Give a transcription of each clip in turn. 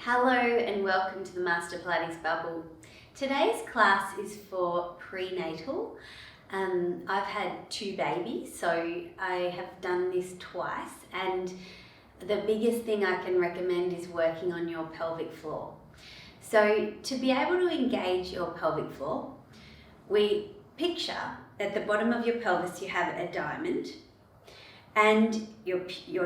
Hello and welcome to the Master Pilates Bubble. Today's class is for prenatal. I've had two babies, so I have done this twice, and the biggest thing I can recommend is working on your pelvic floor. So to be able to engage your pelvic floor, we picture at the bottom of your pelvis you have a diamond, and your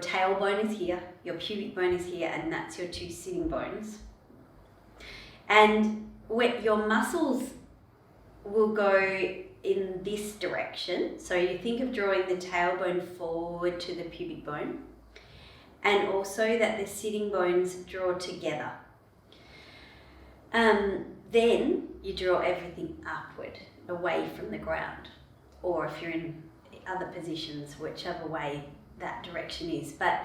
tailbone is here, your pubic bone is here, and that's your two sitting bones. And your muscles will go in this direction. So you think of drawing the tailbone forward to the pubic bone, and also that the sitting bones draw together. Then you draw everything upward, away from the ground, or if you're in other positions, whichever way that direction is. But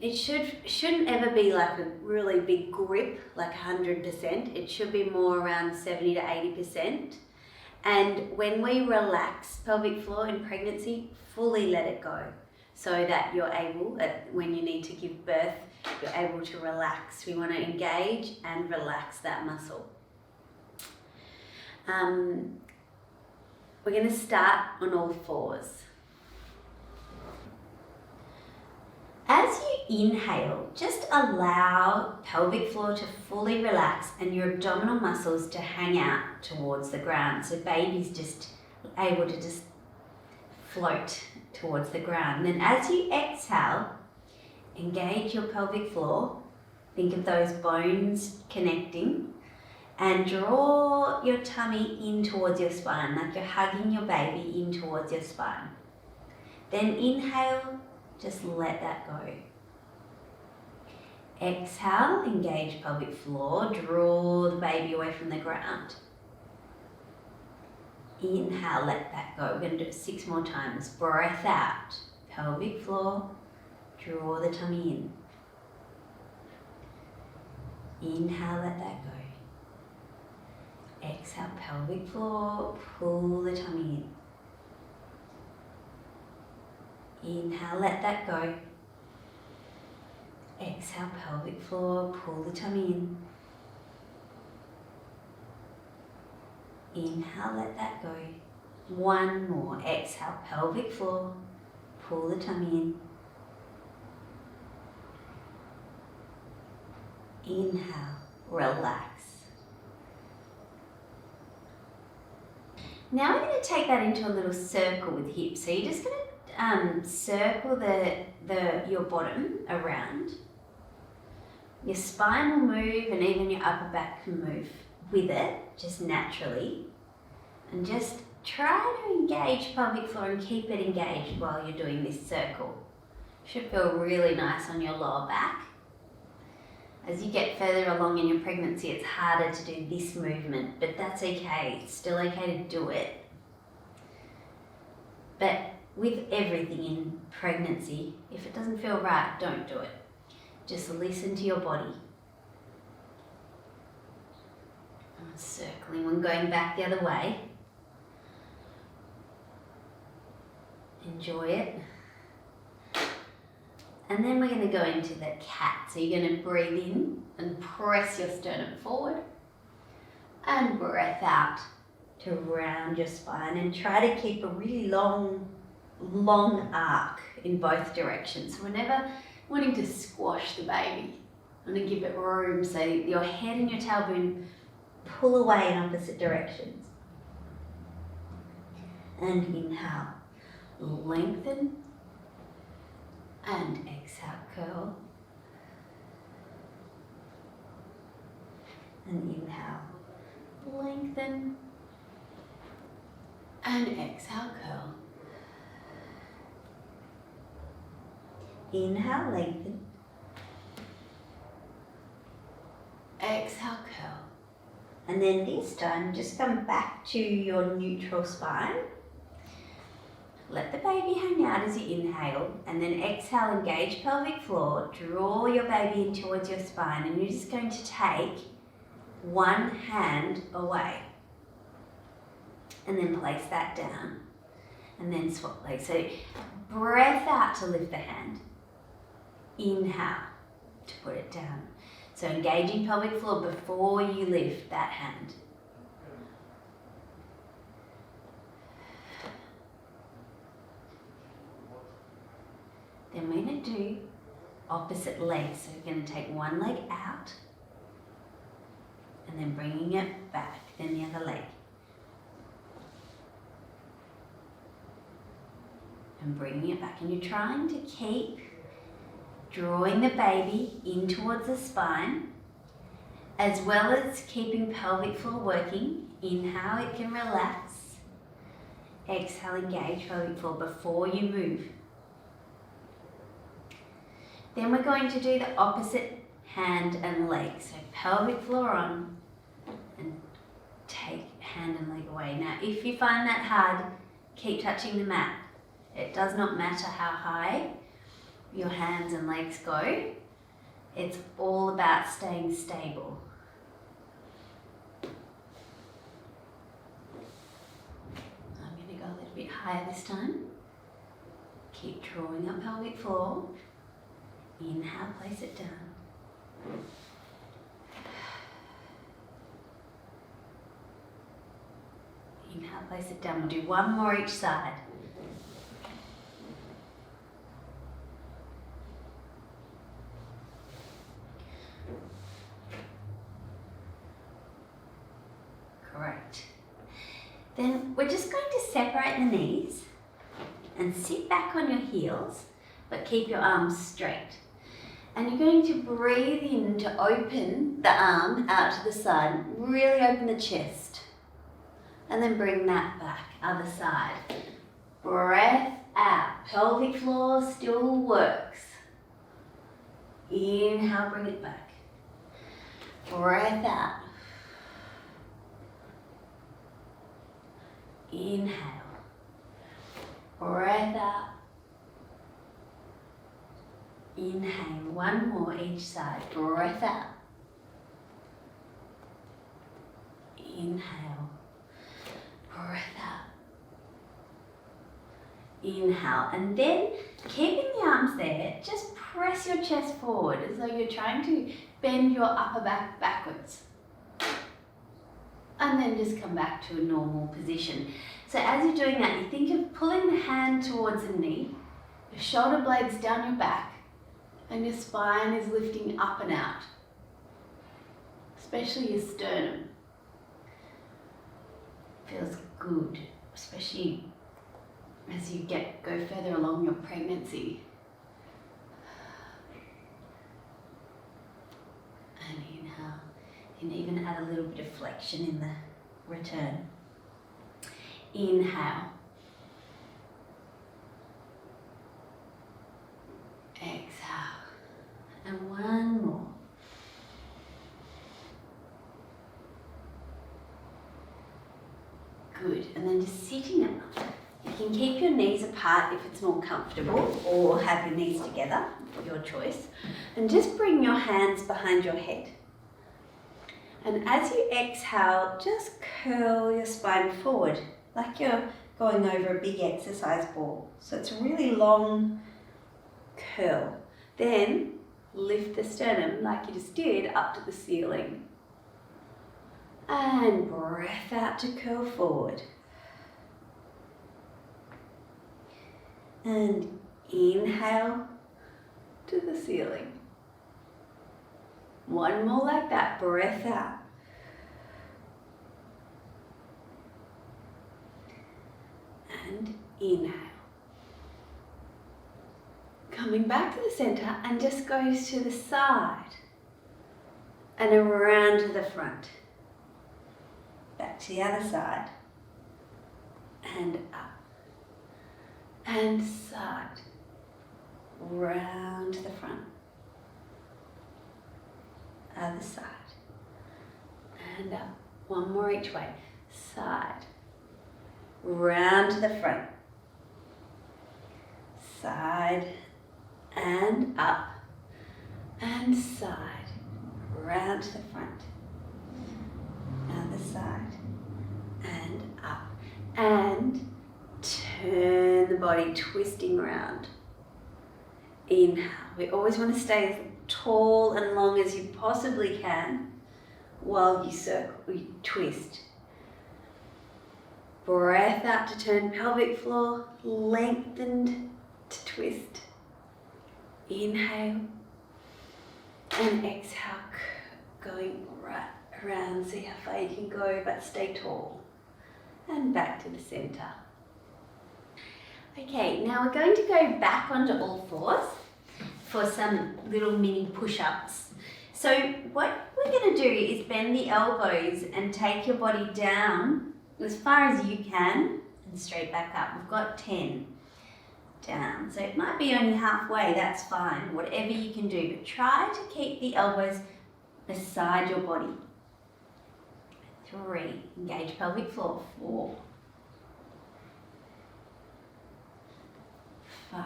it shouldn't ever be like a really big grip, like 100%. It should be more around 70 to 80%. And when we relax pelvic floor in pregnancy, fully let it go, so that you're able, when you need to give birth, you're able to relax. We want to engage and relax that muscle. We're going to start on all fours. As you inhale, just allow pelvic floor to fully relax and your abdominal muscles to hang out towards the ground. So baby's just able to just float towards the ground. And then as you exhale, engage your pelvic floor. Think of those bones connecting. And draw your tummy in towards your spine, like you're hugging your baby in towards your spine. Then inhale, just let that go. Exhale, engage pelvic floor, draw the baby away from the ground. Inhale, let that go. We're going to do it 6 more times. Breath out, pelvic floor, draw the tummy in. Inhale, let that go. Exhale, pelvic floor, pull the tummy in. Inhale, let that go. Exhale, pelvic floor, pull the tummy in. Inhale, let that go. 1 more. Exhale, pelvic floor, pull the tummy in. Inhale, relax. Now we're going to take that into a little circle with hips. So you're just going to circle your bottom around. Your spine will move, and even your upper back can move with it, just naturally. And just try to engage pelvic floor and keep it engaged while you're doing this circle. Should feel really nice on your lower back. As you get further along in your pregnancy, it's harder to do this movement, but that's okay. It's still okay to do it. But with everything in pregnancy, if it doesn't feel right, don't do it. Just listen to your body. Circling and going back the other way. Enjoy it. And then we're going to go into the cat. So you're going to breathe in and press your sternum forward. And breath out to round your spine. And try to keep a really long arc in both directions. So we're never wanting to squash the baby. I'm going to give it room so your head and your tailbone pull away in opposite directions. And inhale. Lengthen. And exhale, curl. And inhale, lengthen. And exhale, curl. Inhale, lengthen. Exhale, curl. And then this time, just come back to your neutral spine. Let the baby hang out as you inhale, and then exhale, engage pelvic floor, draw your baby in towards your spine, and you're just going to take one hand away. And then place that down, and then swap legs. So breath out to lift the hand. Inhale to put it down. So engaging pelvic floor before you lift that hand. Then we're going to do opposite legs. So we're going to take one leg out and then bringing it back, then the other leg. And bringing it back. And you're trying to keep drawing the baby in towards the spine, as well as keeping pelvic floor working. Inhale, it can relax. Exhale, engage pelvic floor before you move. Then we're going to do the opposite hand and leg. So pelvic floor on and take hand and leg away. Now, if you find that hard, keep touching the mat. It does not matter how high your hands and legs go. It's all about staying stable. I'm going to go a little bit higher this time. Keep drawing up pelvic floor. Inhale, place it down. Inhale, place it down. We'll do one more each side. Correct. Then we're just going to separate the knees and sit back on your heels, but keep your arms straight. And you're going to breathe in to open the arm out to the side, really open the chest. And then bring that back, other side. Breath out, pelvic floor still works. Inhale, bring it back. Breath out. Inhale. Breath out. Inhale, one more each side. Breath out. Inhale. Breath out. Inhale. And then, keeping the arms there, just press your chest forward as though you're trying to bend your upper back backwards. And then just come back to a normal position. So as you're doing that, you think of pulling the hand towards the knee, your shoulder blades down your back, and your spine is lifting up and out, especially your sternum. Feels good, especially as you go further along your pregnancy. And inhale. You can even add a little bit of flexion in the return. Inhale. Exhale. And one more. Good. And then just sitting up. You can keep your knees apart if it's more comfortable, or have your knees together, your choice. And just bring your hands behind your head. And as you exhale, just curl your spine forward, like you're going over a big exercise ball. So it's a really long curl. Then lift the sternum, like you just did, up to the ceiling. And breath out to curl forward. And inhale to the ceiling. One more like that, breath out. And inhale. Coming back to the center and just goes to the side and around to the front. Back to the other side and up and side, round to the front. Other side and up. One more each way. Side, round to the front. Side and up and side, round to the front. Other side and up and turn the body, twisting around. Inhale. We always want to stay as tall and long as you possibly can while you twist. Breath out to turn pelvic floor, lengthened to twist. Inhale and exhale, going right around. See how far you can go, but stay tall. And back to the center. Okay, now we're going to go back onto all fours for some little mini push-ups. So what we're going to do is bend the elbows and take your body down as far as you can and straight back up. We've got 10 down. So it might be only halfway, that's fine. Whatever you can do, but try to keep the elbows beside your body. 3, engage pelvic floor. 4, 5,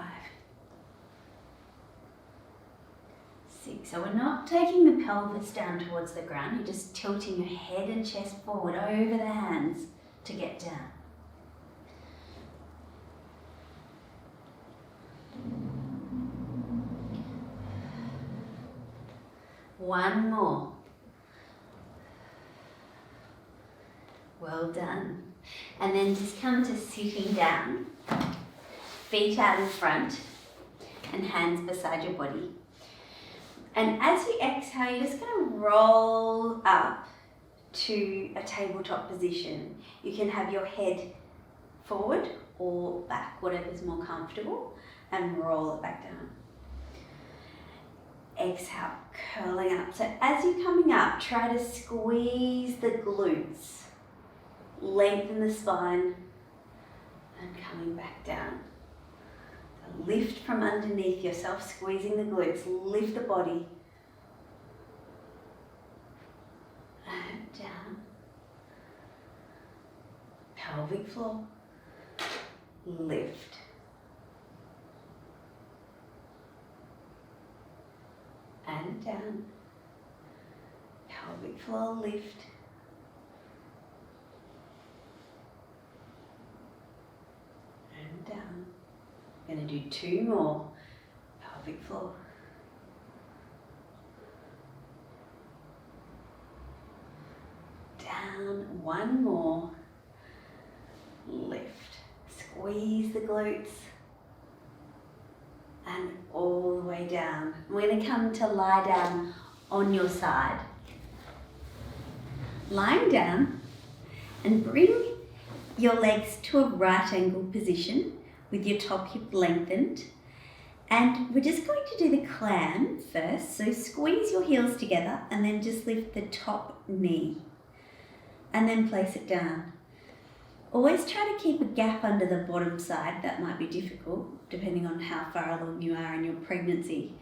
6. So we're not taking the pelvis down towards the ground, you're just tilting your head and chest forward over the hands to get down. 1 more. Well done. And then just come to sitting down, feet out in front and hands beside your body. And as you exhale, you're just going to roll up to a tabletop position. You can have your head forward or back, whatever's more comfortable, and roll it back down. Exhale, curling up. So as you're coming up, try to squeeze the glutes, lengthen the spine, and coming back down. So lift from underneath yourself, squeezing the glutes, lift the body, and down. Pelvic floor, lift. And down. Pelvic floor, lift. And down. I'm going to do 2 more. Pelvic floor. Down. 1 more. Lift. Squeeze the glutes. And all the way down. We're going to come to lie down on your side. Lying down and bring your legs to a right angle position with your top hip lengthened. And we're just going to do the clam first. So squeeze your heels together and then just lift the top knee. And then place it down. Always try to keep a gap under the bottom side. That might be difficult depending on how far along you are in your pregnancy.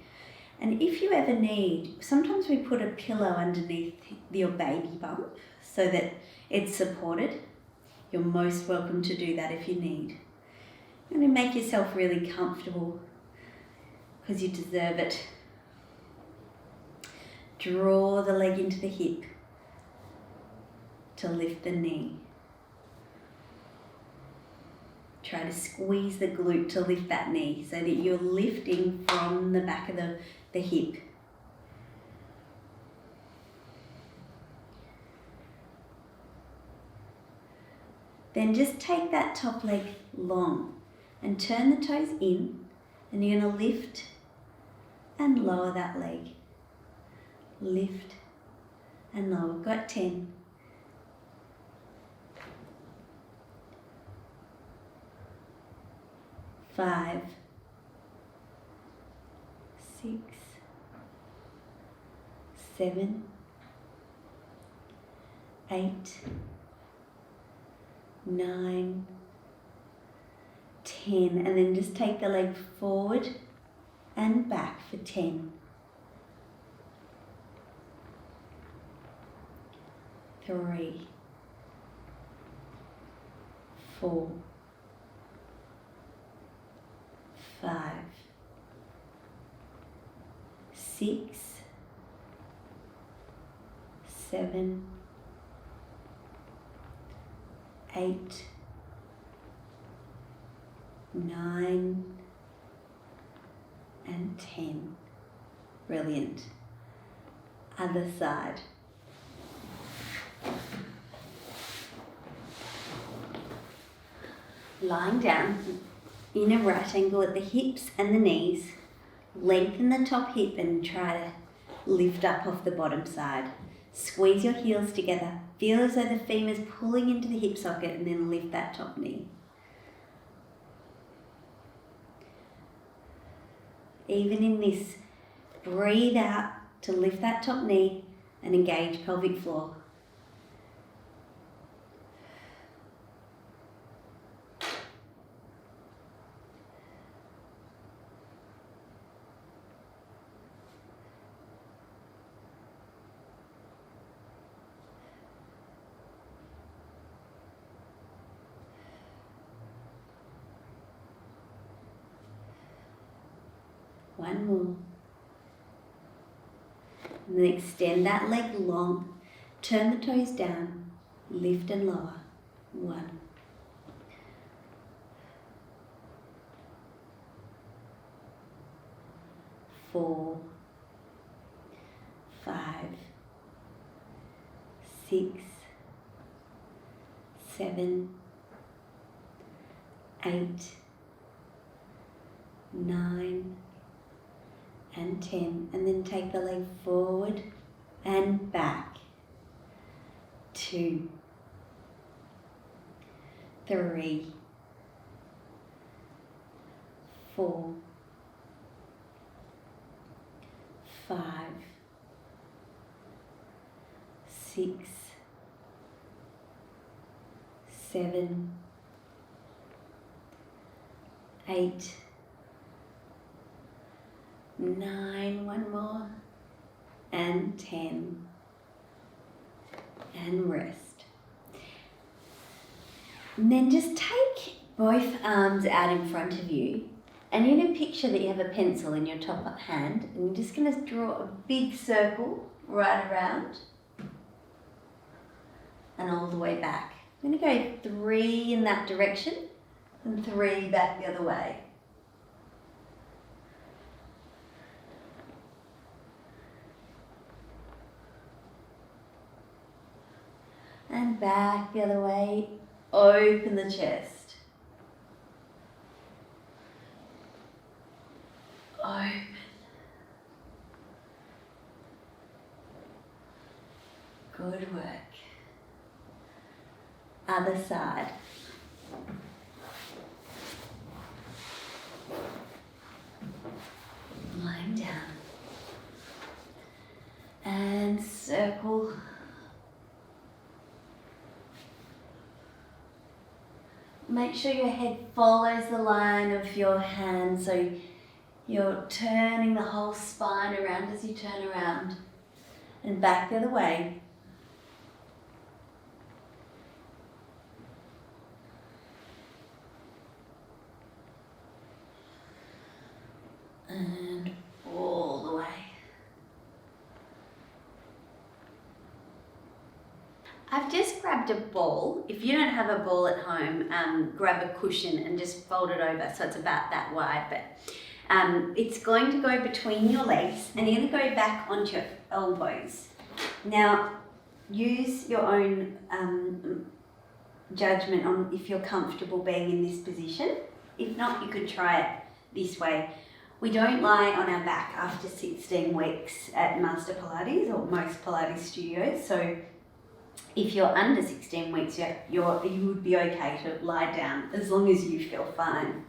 And if you ever need, sometimes we put a pillow underneath your baby bump so that it's supported. You're most welcome to do that if you need. And then make yourself really comfortable because you deserve it. Draw the leg into the hip to lift the knee. Try to squeeze the glute to lift that knee so that you're lifting from the back of the hip. Then just take that top leg long and turn the toes in, and you're going to lift and lower that leg. Lift and lower. Got 10. 5, 6, 7, 8, 9, 10, and then just take the leg forward and back for 10. 3, 4, 5, 6, 7, 8, 9, and 10. Brilliant. Other side. Lying down in a right angle at the hips and the knees. Lengthen the top hip and try to lift up off the bottom side. Squeeze your heels together. Feel as though the femur's pulling into the hip socket and then lift that top knee. Even in this, breathe out to lift that top knee and engage pelvic floor. One more. And then extend that leg long. Turn the toes down. Lift and lower. 1. 4. 5. 6. 7. 8. 9. And 10, and then take the leg forward and back. 2, 3, 4, 5, 6, 7, 8, 9, one more, and 10, and rest. And then just take both arms out in front of you, and you're going to picture that you have a pencil in your top hand, and you're just going to draw a big circle right around and all the way back. I'm going to go 3 in that direction and 3 back the other way. And back the other way, open the chest. Open. Good work. Other side. Lying down. And circle. Make sure your head follows the line of your hand, so you're turning the whole spine around as you turn around. And back the other way. And all the way. I've just grabbed a ball. If you don't have a ball at home, grab a cushion and just fold it over so it's about that wide. But it's going to go between your legs and you're going to go back onto your elbows. Now, use your own judgment on if you're comfortable being in this position. If not, you could try it this way. We don't lie on our back after 16 weeks at Master Pilates or most Pilates studios. So if you're under 16 weeks, you would be okay to lie down as long as you feel fine.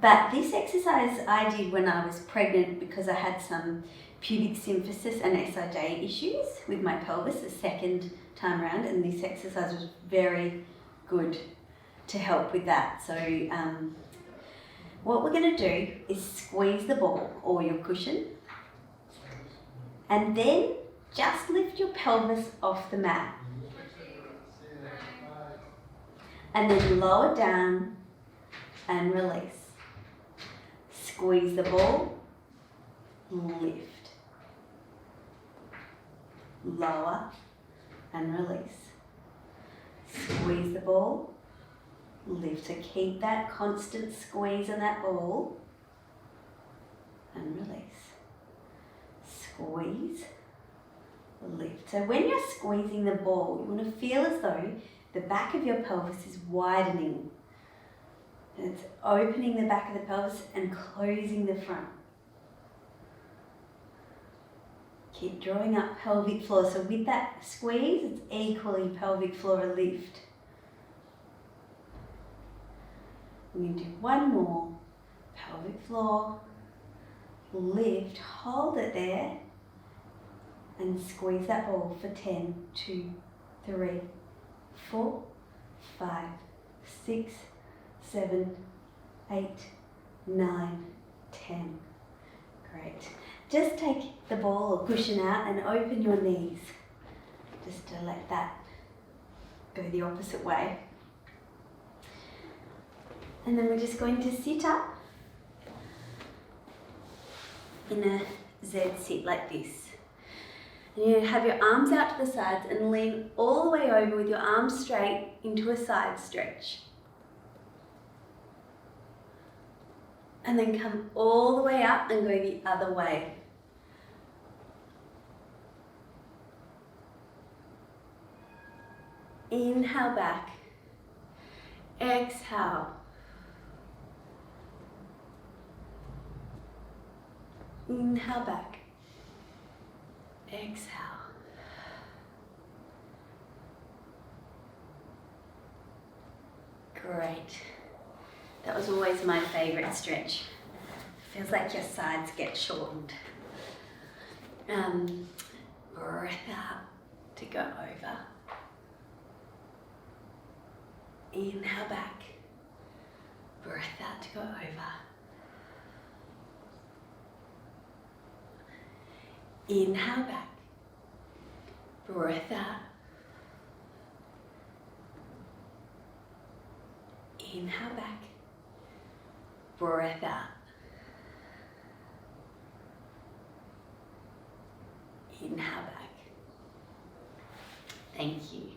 But this exercise I did when I was pregnant because I had some pubic symphysis and SIJ issues with my pelvis the second time around, and this exercise was very good to help with that. So what we're going to do is squeeze the ball or your cushion and then just lift your pelvis off the mat. And then lower down and release. Squeeze the ball, lift. Lower and release. Squeeze the ball, lift. So keep that constant squeeze on that ball and release. squeeze, lift. So when you're squeezing the ball, you want to feel as though the back of your pelvis is widening. And it's opening the back of the pelvis and closing the front. Keep drawing up pelvic floor. So with that squeeze, it's equally pelvic floor lift. We're going to do one more. Pelvic floor, lift, hold it there, and squeeze that ball for 10, 2, 3, 4, 5, 6, 7, 8, 9, 10. Great. Just take the ball or cushion out and open your knees. Just to let that go the opposite way. And then we're just going to sit up in a Z sit like this. And you have your arms out to the sides and lean all the way over with your arms straight into a side stretch. And then come all the way up and go the other way. Inhale back. Exhale. Inhale back. Exhale. Great. That was always my favourite stretch. Feels like your sides get shortened. Breath out to go over. Inhale back. Breath out to go over. Inhale back. Breath out. Inhale back. Breath out. Inhale back. Thank you.